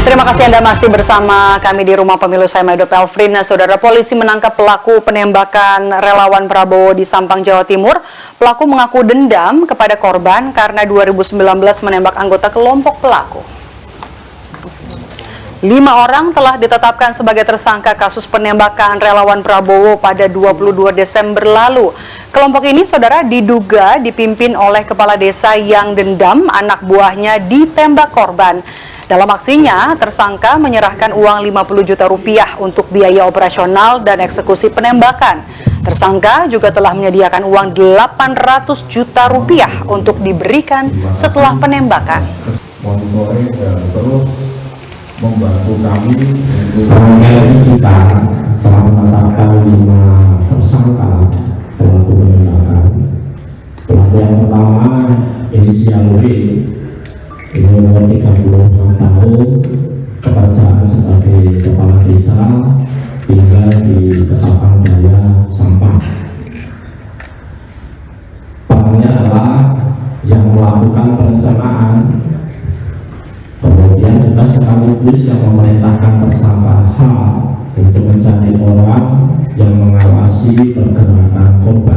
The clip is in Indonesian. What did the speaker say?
Terima kasih Anda masih bersama kami di Rumah Pemilu. Saya Maido Pelfrin. Saudara, polisi menangkap pelaku penembakan relawan Prabowo di Sampang, Jawa Timur. Pelaku mengaku dendam kepada korban karena 2019 menembak anggota kelompok pelaku. 5 orang telah ditetapkan sebagai tersangka kasus penembakan relawan Prabowo pada 22 Desember lalu. Kelompok ini, saudara, diduga dipimpin oleh kepala desa yang dendam anak buahnya ditembak korban. Dalam aksinya, tersangka menyerahkan uang 50 juta rupiah untuk biaya operasional dan eksekusi penembakan. Tersangka juga telah menyediakan uang 800 juta rupiah untuk diberikan setelah penembakan. Monitoring dan terus membantu kami untuk kita telah menetapkan 5 tersangka pelaku penembakan. Pelaku yang pertama inisial W, ini umur 36 tahun, pekerjaan sebagai kepala desa, tinggal di Ketapang Jaya, Sampang. Perannya adalah yang melakukan perencanaan, kemudian juga sekaligus yang memerintahkan tersangka H untuk mencari orang yang mengawasi pergerakan korban.